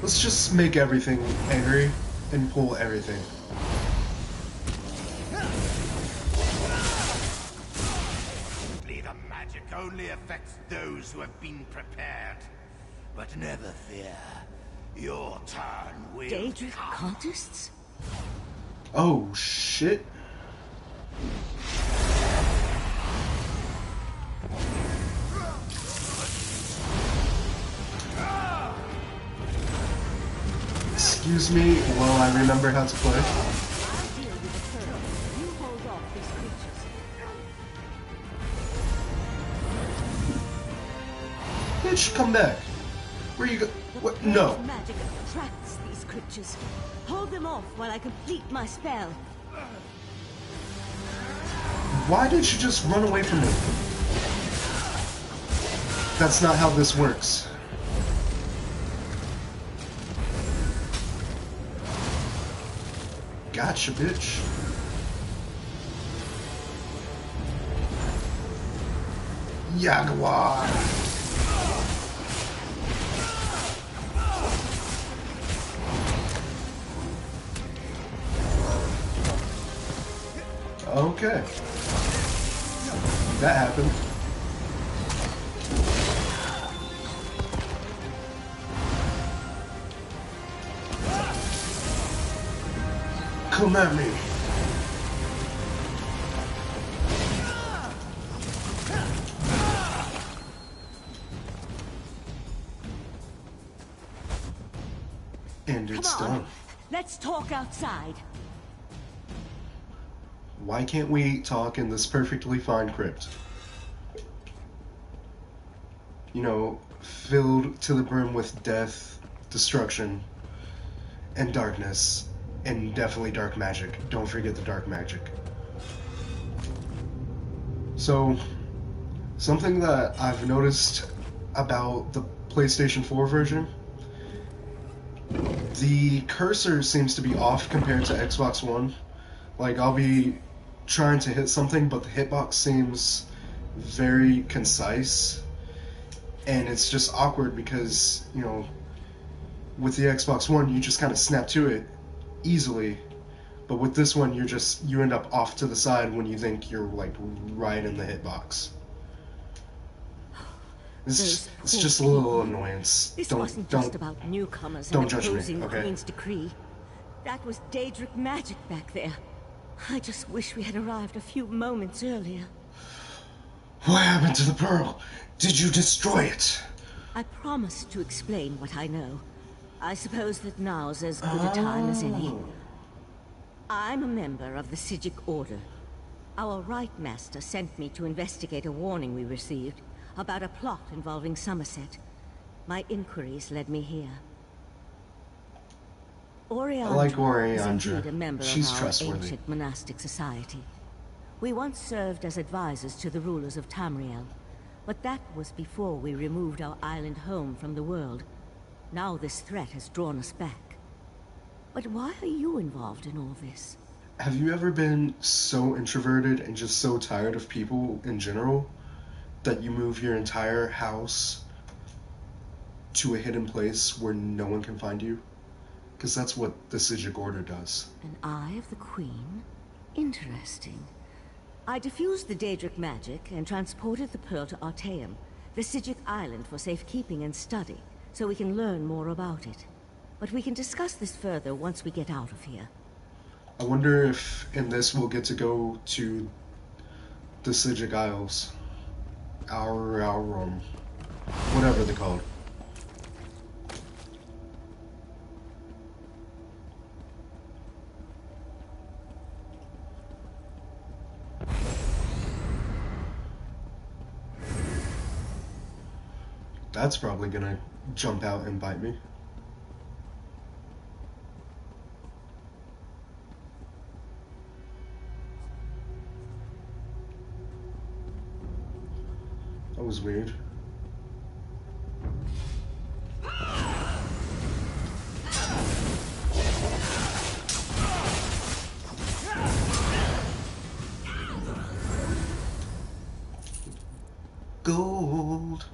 Let's just make everything angry and pull everything. The magic only affects those who have been prepared. But never fear. Your turn will Daedric come. cultists? Oh, shit. Excuse me while I remember how to play. I'll deal with the pearl. You hold off these creatures. Bitch, come back. Where you go? What? No. Magic attracts these creatures. Hold them off while I complete my spell. Why did you just run away from me? That's not how this works. Gotcha, bitch. Jaguar. Okay. That happened. Come at me. And it's Come on. done. Let's talk outside. Why can't we talk in this perfectly fine crypt? You know, filled to the brim with death, destruction, and darkness. And definitely dark magic. Don't forget the dark magic. So, something that I've noticed about the PlayStation 4 version, the cursor seems to be off compared to Xbox One. Like, I'll be trying to hit something, but the hitbox seems very concise. And it's just awkward because, you know, with the Xbox One, you just kind of snap to it easily, but with this one you end up off to the side when you think you're like right in the hitbox. It's just a little annoyance. This wasn't just about newcomers don't and judge me, opposing the okay? Queen's decree. That was Daedric magic back there. I just wish we had arrived a few moments earlier. What happened to the pearl? Did you destroy it? I promised to explain what I know. I suppose that now's as good a time as any. I'm a member of the Sigic Order. Our Right Master sent me to investigate a warning we received about a plot involving Summerset. My inquiries led me here. Oriandra I like is indeed a Oriandra. member She's of our trustworthy. ancient monastic society. We once served as advisors to the rulers of Tamriel, but that was before we removed our island home from the world. Now this threat has drawn us back. But why are you involved in all this? Have you ever been so introverted and just so tired of people in general that you move your entire house to a hidden place where no one can find you? Because that's what the Sigic Order does. An Eye of the Queen? Interesting. I diffused the Daedric magic and transported the pearl to Artaeum, the Sigic island, for safekeeping and study, so we can learn more about it. But we can discuss this further once we get out of here. I wonder if in this we'll get to go to the Sigic Isles. Our whatever they're called. That's probably gonna jump out and bite me. That was weird. Gold.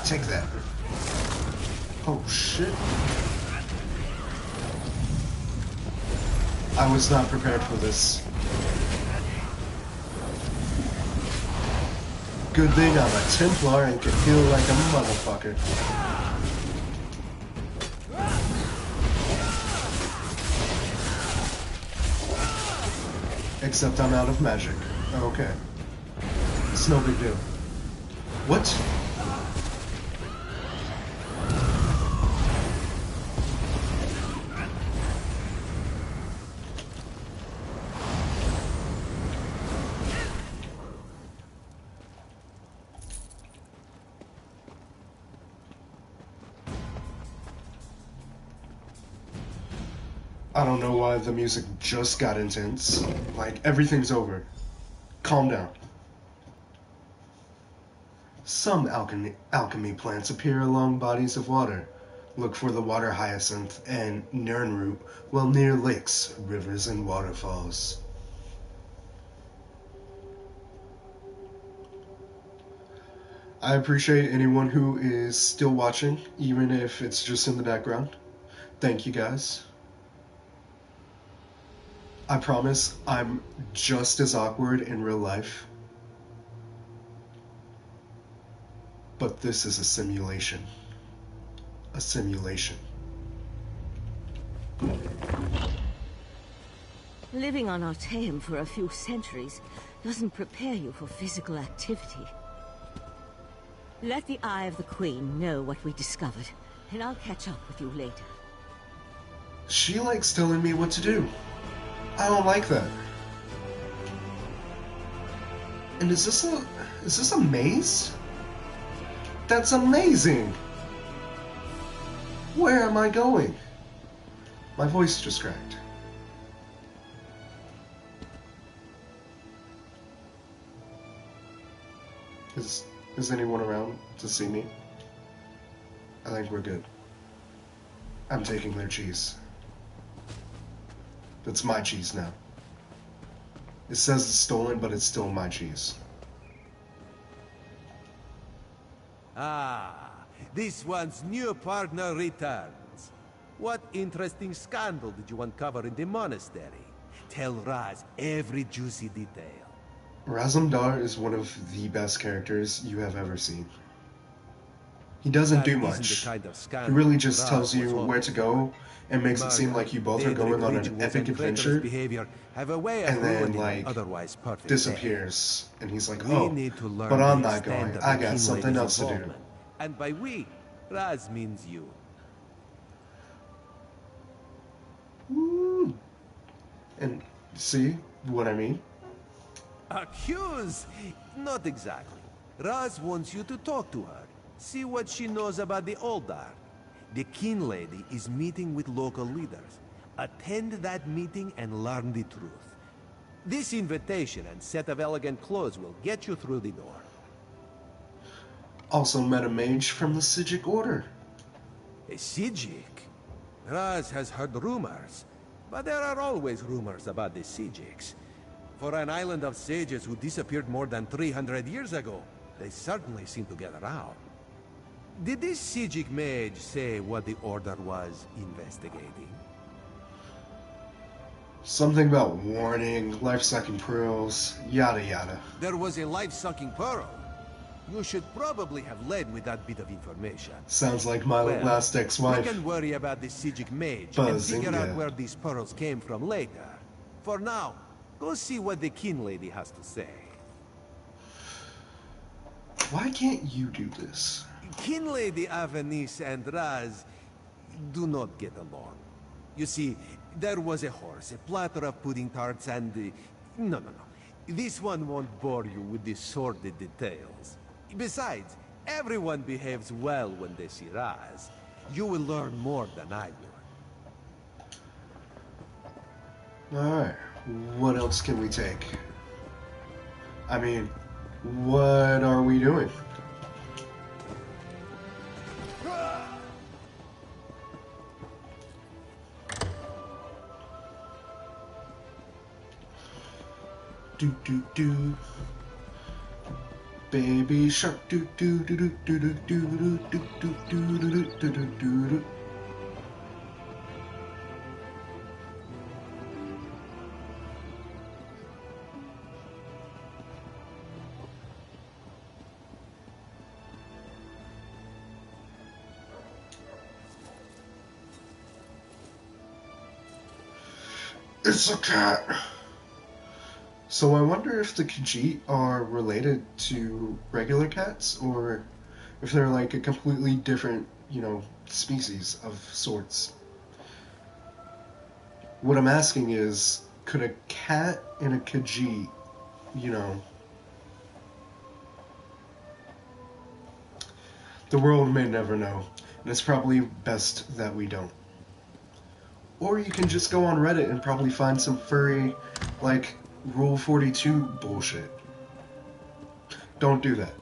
Take that. Oh shit. I was not prepared for this. Good thing I'm a Templar and can heal like a motherfucker. Except I'm out of magic. Okay. It's no big deal. What? I don't know why the music just got intense. Like, everything's over. Calm down. Some alchemy plants appear along bodies of water. Look for the water hyacinth and nernroot while near lakes, rivers, and waterfalls. I appreciate anyone who is still watching, even if it's just in the background. Thank you guys. I promise I'm just as awkward in real life. But this is a simulation. A simulation. Living on Artaeum for a few centuries doesn't prepare you for physical activity. Let the Eye of the Queen know what we discovered, and I'll catch up with you later. She likes telling me what to do. I don't like that. And is this a maze? That's amazing! Where am I going? My voice just cracked. Is anyone around to see me? I think we're good. I'm taking their cheese. That's my cheese now. It says it's stolen, but it's still my cheese. Ah, this one's new partner returns. What interesting scandal did you uncover in the monastery? Tell Raz every juicy detail. Razumdar is one of the best characters you have ever seen. He doesn't do much. He really just tells you where to go and makes it seem like you both are going on an epic adventure, and then, like, disappears. And he's like, oh, but I'm not going. I got something else to do. And by we, Raz means you. And see what I mean? Accuse? Not exactly. Raz wants you to talk to her. See what she knows about the Oldar. The King Lady is meeting with local leaders. Attend that meeting and learn the truth. This invitation and set of elegant clothes will get you through the door. Also met a mage from the Sijic Order. A Sijic? Raz has heard rumors, but there are always rumors about the Sijics. For an island of sages who disappeared more than 300 years ago, they certainly seem to get around. Did this Sijic mage say what the Order was investigating? Something about warning, life-sucking pearls, yada yada. There was a life-sucking pearl. You should probably have led with that bit of information. Sounds like my last ex-wife. We can worry about the Sijic mage and figure out where these pearls came from later. For now, go see what the King Lady has to say. Why can't you do this? King Lady Avenice and Raz do not get along. You see, there was a horse, a platter of pudding tarts, and... No. This one won't bore you with the sordid details. Besides, everyone behaves well when they see Raz. You will learn more than I will. Alright, what else can we take? I mean, what are we doing? Do. Baby shark do do do do do do do do do do do do do do do. It's a cat. So I wonder if the Khajiit are related to regular cats, or if they're like a completely different, species of sorts. What I'm asking is, could a cat and a Khajiit, the world may never know, and it's probably best that we don't. Or you can just go on Reddit and probably find some furry, Rule 42 bullshit. Don't do that.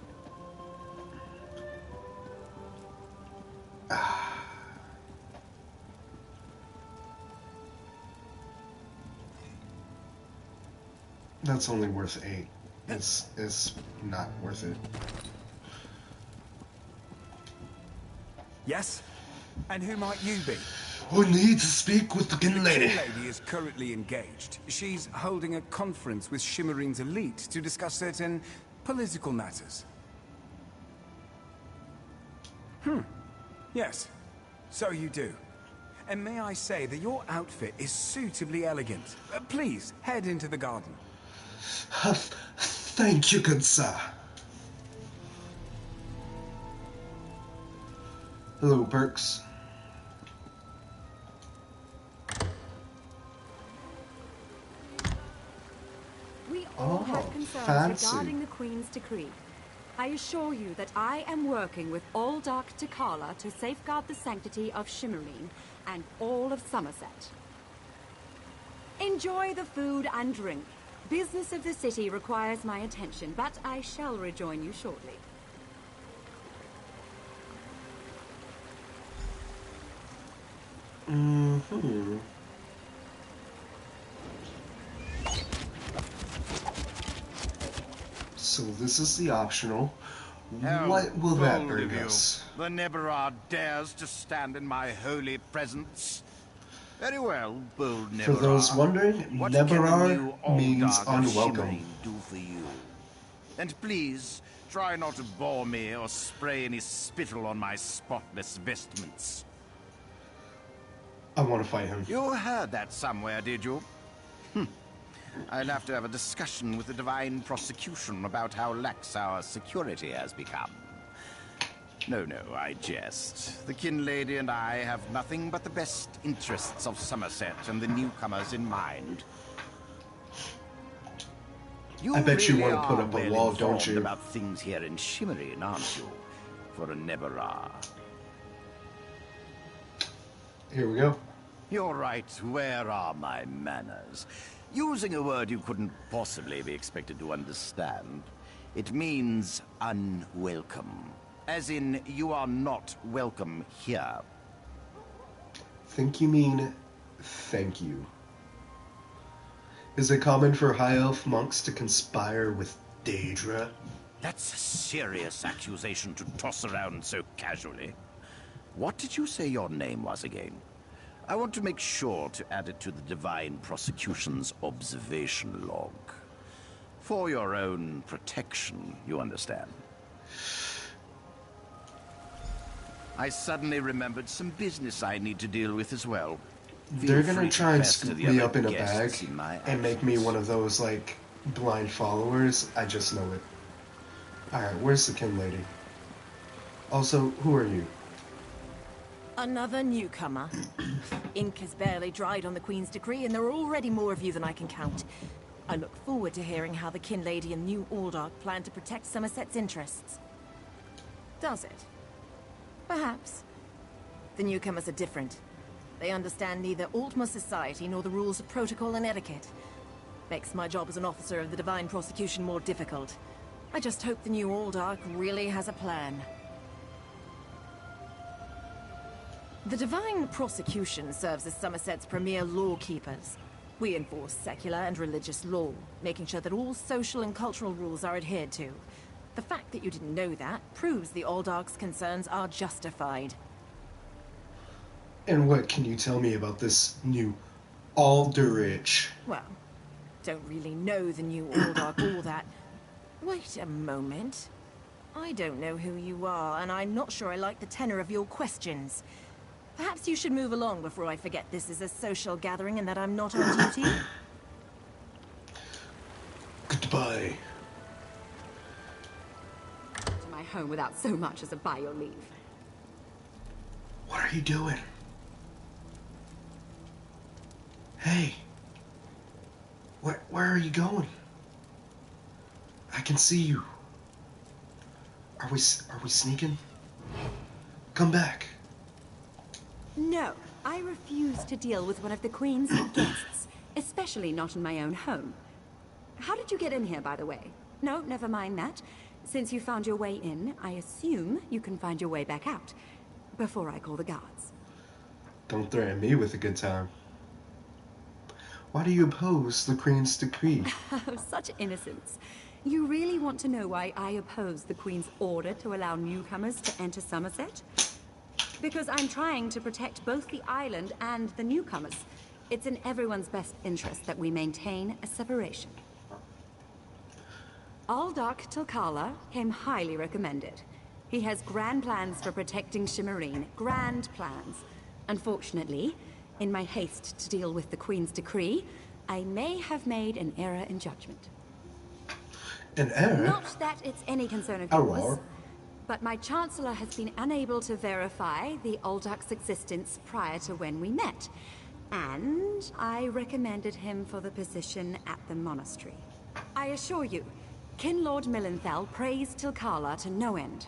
That's only worth 8. It's not worth it. Yes? And who might you be? I need to speak with the kin lady. The kin lady is currently engaged. She's holding a conference with Shimmerine's elite to discuss certain political matters. Yes. So you do. And may I say that your outfit is suitably elegant. Please, head into the garden. Thank you, good sir. Hello, Perks. We all have concerns fancy. regarding the Queen's decree. I assure you that I am working with all Dark T'Kala to safeguard the sanctity of Shimmerine and all of Summerset. Enjoy the food and drink. Business of the city requires my attention, but I shall rejoin you shortly. So this is the optional. How What will that bold bring of you. us? The Neberar dares to stand in my holy presence. Very well, bold Neberar. For those wondering, What can the Neberar new means Aldark of unwelcome. Shimmerine do for you? And please, try not to bore me or spray any spittle on my spotless vestments. I want to fight him. You heard that somewhere, did you? I'll have to have a discussion with the Divine Prosecution about how lax our security has become. No, I jest. The kin lady and I have nothing but the best interests of Summerset and the newcomers in mind. I bet you really want to put are up a well wall, don't informed you? about things here in Shimmerine, aren't you? For a Neberar. Here we go. You're right. Where are my manners? Using a word you couldn't possibly be expected to understand, it means unwelcome. As in, you are not welcome here. Think you mean thank you. Is it common for high elf monks to conspire with Daedra? That's a serious accusation to toss around so casually. What did you say your name was again? I want to make sure to add it to the Divine Prosecution's observation log. For your own protection, you understand. I suddenly remembered some business I need to deal with as well. They're Feel gonna free to try and pester scoop the me other up in a guests bag in my and make me absence. one of those, blind followers. I just know it. Alright, where's the kin lady? Also, who are you? Another newcomer. Ink has barely dried on the Queen's decree, and there are already more of you than I can count. I look forward to hearing how the kin lady and new Aldark plan to protect Summerset's interests. Does it? Perhaps. The newcomers are different. They understand neither Altmer society nor the rules of protocol and etiquette. Makes my job as an officer of the Divine Prosecution more difficult. I just hope the new Aldark really has a plan. The Divine Prosecution serves as Summerset's premier lawkeepers. We enforce secular and religious law, making sure that all social and cultural rules are adhered to. The fact that you didn't know that proves the Aldark's concerns are justified. And what can you tell me about this new Alderich? Well, don't really know the new Aldark all that. Wait a moment. I don't know who you are, and I'm not sure I like the tenor of your questions. Perhaps you should move along before I forget this is a social gathering and that I'm not on duty. Goodbye. To my home without so much as a by your leave. What are you doing? Hey. Where are you going? I can see you. Are we sneaking? Come back. No, I refuse to deal with one of the Queen's guests, especially not in my own home. How did you get in here, by the way? No, never mind that. Since you found your way in, I assume you can find your way back out, before I call the guards. Don't threaten me with a good time. Why do you oppose the Queen's decree? Such innocence. You really want to know why I oppose the Queen's order to allow newcomers to enter Summerset? Because I'm trying to protect both the island and the newcomers. It's in everyone's best interest that we maintain a separation. Aldark Tilkala came highly recommended. He has grand plans for protecting Shimmerine. Grand plans. Unfortunately, in my haste to deal with the Queen's decree, I may have made an error in judgment. An error? Not that it's any concern of yours, but my Chancellor has been unable to verify the Aldark's existence prior to when we met, and I recommended him for the position at the monastery. I assure you, Kin Lord Millenthal praised Tilkala to no end.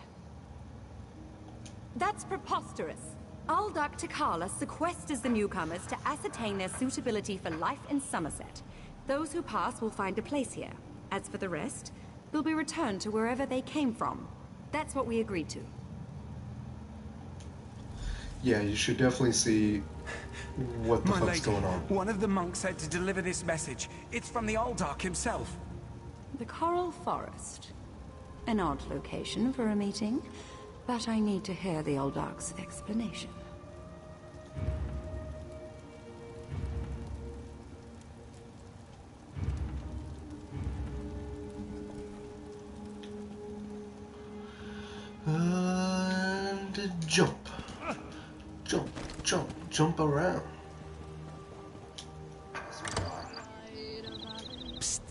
That's preposterous. Aldark Tilkala sequesters the newcomers to ascertain their suitability for life in Summerset. Those who pass will find a place here. As for the rest, they'll be returned to wherever they came from. That's what we agreed to. Yeah, you should definitely see what the My fuck's lady, going on. one of the monks said to deliver this message. It's from the Aldark himself. The Coral Forest. An odd location for a meeting, but I need to hear the Aldark's explanation. And jump. Jump, jump, jump around. Psst.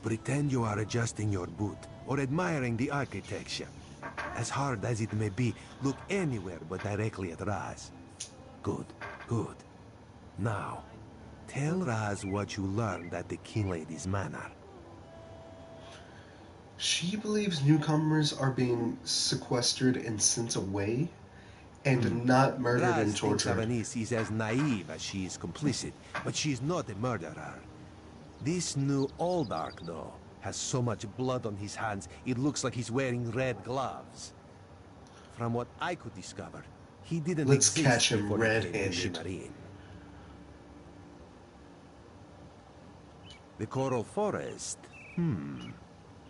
Pretend you are adjusting your boot or admiring the architecture. As hard as it may be, look anywhere but directly at Raz. Good, good. Now, tell Raz what you learned at the King Lady's manor. She believes newcomers are being sequestered and sent away, and not murdered Raz and thinks tortured. Avanice is as naive as she is complicit, but she's not a murderer. This new Aldark, though, has so much blood on his hands, it looks like he's wearing red gloves. From what I could discover, he didn't Let's exist catch him before he came to red-handed. Shimmerine. The Coral Forest?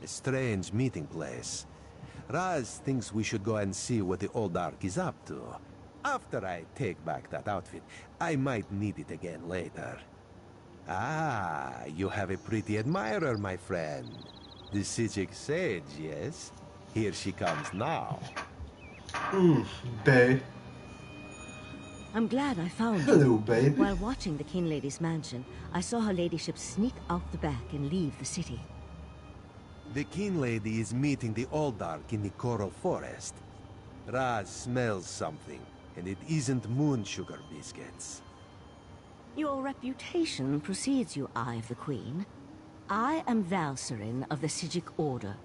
A strange meeting place. Raz thinks we should go and see what the Aldark is up to. After I take back that outfit, I might need it again later. Ah, you have a pretty admirer, my friend. The Sijic sage, yes? Here she comes now. Babe. I'm glad I found you. Hello, baby. While watching the King Lady's mansion, I saw her ladyship sneak out the back and leave the city. The King Lady is meeting the Aldark in the Coral Forest. Raz smells something, and it isn't moon sugar biscuits. Your reputation precedes you, Eye of the Queen. I am Valcerin of the Sijic Order,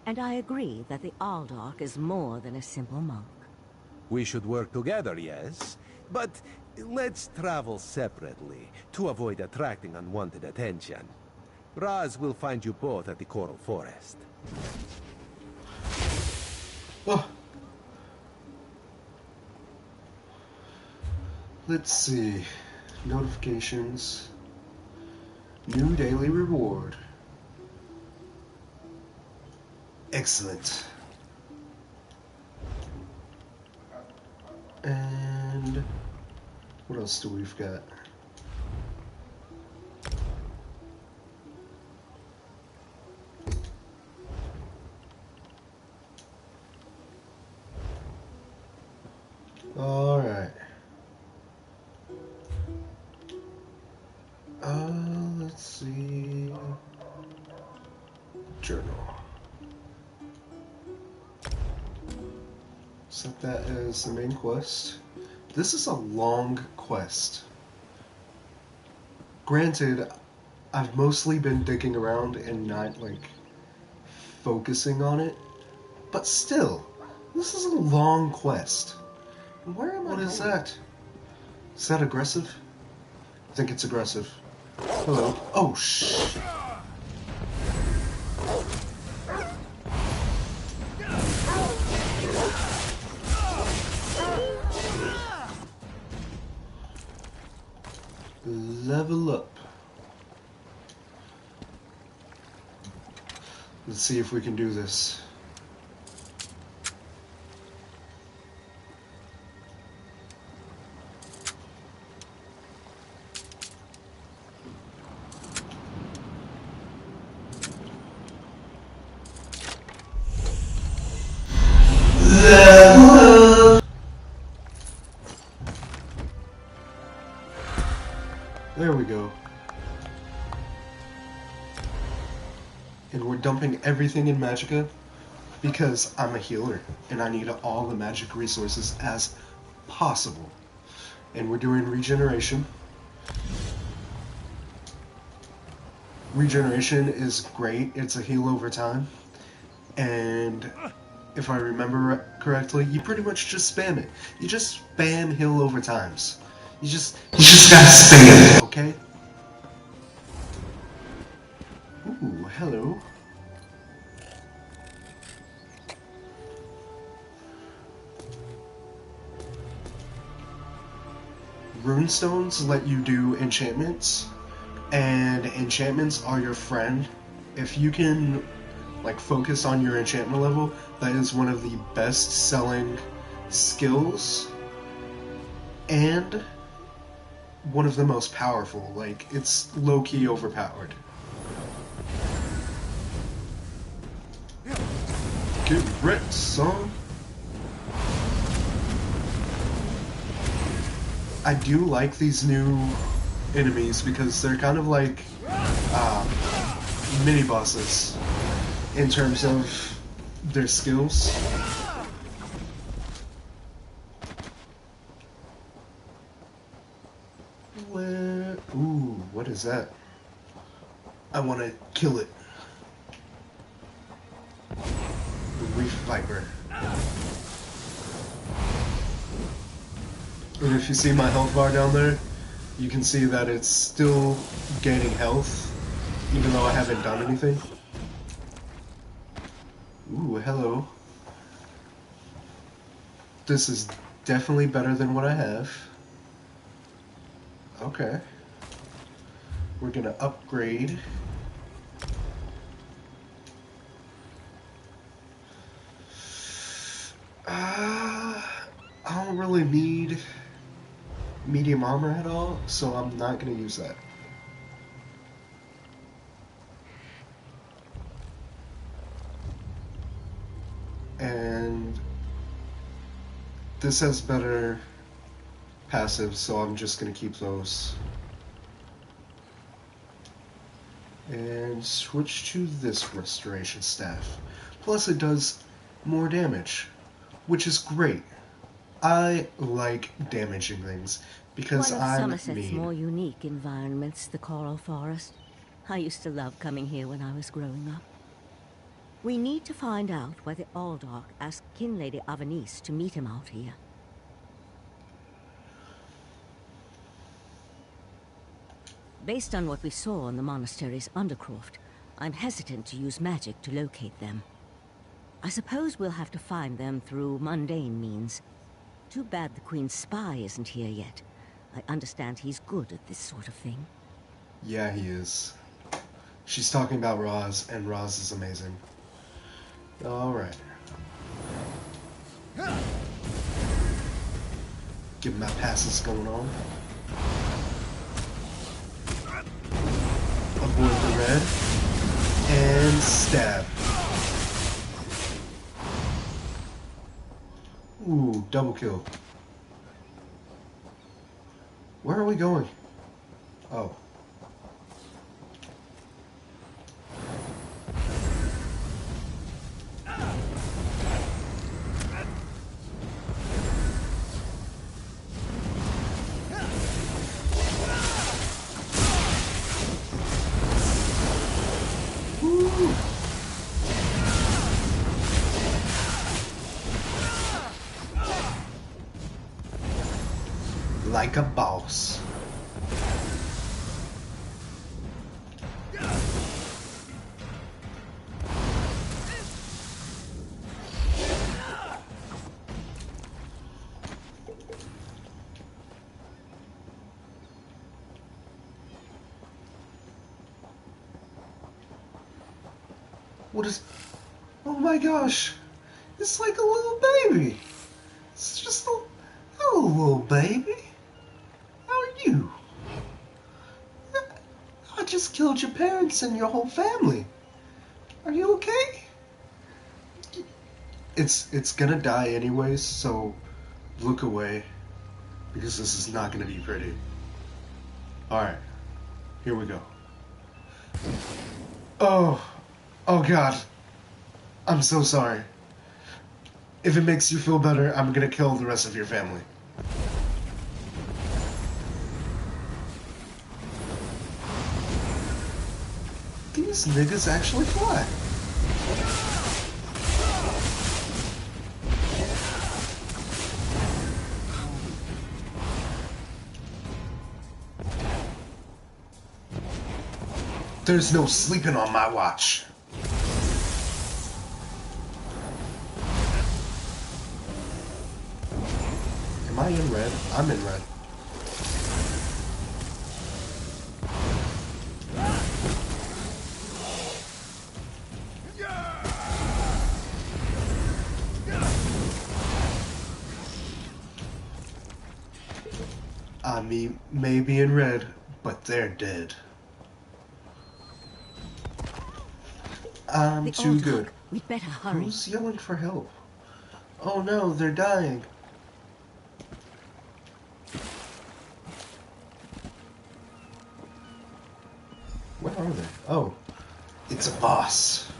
and I agree that the Aldark is more than a simple monk. We should work together, yes? But let's travel separately, to avoid attracting unwanted attention. Raz will find you both at the Coral Forest. Oh. Let's see. Notifications. New daily reward. Excellent. And what else do we've got? All right. Let's see. Journal. Set that as the main quest. This is a long quest. Granted, I've mostly been digging around and not, like, focusing on it. But still, this is a long quest. Where am I? What is that? Is that aggressive? I think it's aggressive. Hello. Oh, shh. Level up. Let's see if we can do this. There we go. And we're dumping everything in Magicka because I'm a healer and I need all the magic resources as possible. And we're doing regeneration. Regeneration is great. It's a heal over time. And if I remember correctly, you pretty much just spam it. You just spam heal over times. You just gotta spam it, okay? Ooh, hello. Runestones let you do enchantments, and enchantments are your friend. If you can, like, focus on your enchantment level, that is one of the best selling skills, and one of the most powerful. Like, it's low-key overpowered. Get wrecked, son. I do like these new enemies because they're kind of like mini-bosses in terms of their skills. Where? Ooh, what is that? I want to kill it. The Reef Viper. And if you see my health bar down there, you can see that it's still gaining health, even though I haven't done anything. Ooh, hello. This is definitely better than what I have. Okay. We're gonna upgrade. I don't really need medium armor at all, so I'm not gonna use that. And this has better passives, so I'm just gonna keep those. And switch to this restoration staff. Plus it does more damage, which is great. I like damaging things because One of I'm Summerset's mean. more unique environments, the Coral Forest. I used to love coming here when I was growing up. We need to find out whether Aldark asked Kin Lady Avanice to meet him out here. Based on what we saw in the monastery's undercroft, I'm hesitant to use magic to locate them. I suppose we'll have to find them through mundane means. Too bad the Queen's spy isn't here yet. I understand he's good at this sort of thing. Yeah, he is. She's talking about Roz, and Roz is amazing. Alright. Get my passes going on. Avoid the red. And stab. Ooh, double kill. Where are we going? Oh. Like a boss. What is... Oh my gosh. It's like a little baby. It's just a... Oh, little baby. How are you? I just killed your parents and your whole family. Are you okay? It's gonna die anyways, so look away. Because this is not gonna be pretty. Alright. Here we go. Oh. Oh god. I'm so sorry. If it makes you feel better, I'm gonna kill the rest of your family. These niggas actually fly. There's no sleeping on my watch. Am I in red? I'm in red. I mean, maybe in red, but they're dead. I'm too good. We'd better hurry. Who's yelling for help? Oh no, they're dying. Where are they? Oh, it's a boss.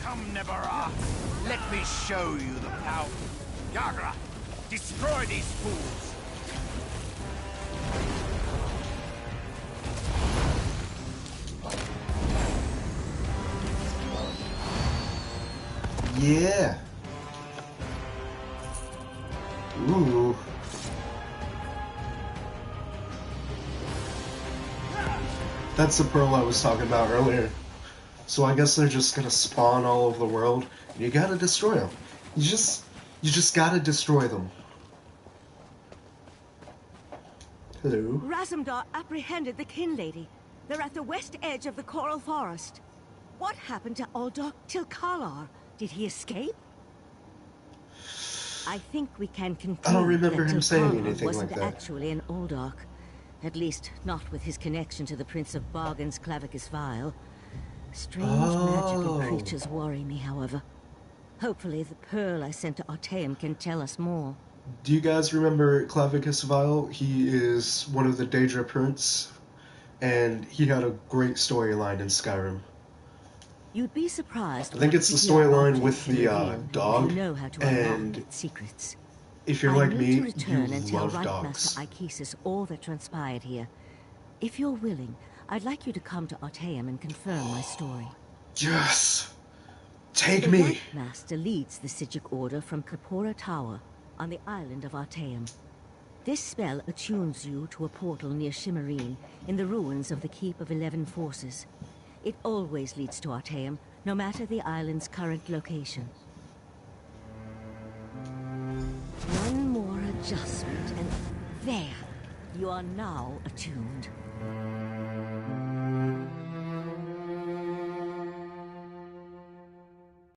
Come, Nebara. Let me show you the power. Yagra, destroy these fools. Yeah. Ooh. That's the pearl I was talking about earlier. So I guess they're just gonna spawn all over the world. And you gotta destroy them. You just gotta destroy them. Hello. Razumdar apprehended the kin lady. They're at the west edge of the coral forest. What happened to Uldoch Tilkalar? Did he escape? I think we can conclude I don't remember that him saying Tilkalar anything wasn't like that. actually an Uldoch. At least, not with his connection to the Prince of Bargain's Clavicus Vial. Strange magical creatures worry me, however. Hopefully the pearl I sent to Artaeum can tell us more. Do you guys remember Clavicus Vial? He is one of the Daedra Prince, and he had a great storyline in Skyrim. You'd be surprised. I think it's the storyline with the dog, you know how to and its secrets. if you're like me, to return you and tell love Right dogs. Master Ikesis all that transpired here. If you're willing, I'd like you to come to Artaeum and confirm my story. Yes! Take The me! Right Master leads the Sijic Order from Kapora Tower on the island of Artaeum. This spell attunes you to a portal near Shimmerine in the ruins of the Keep of 11 Forces. It always leads to Artaeum, no matter the island's current location. One more adjustment, and there, you are now attuned.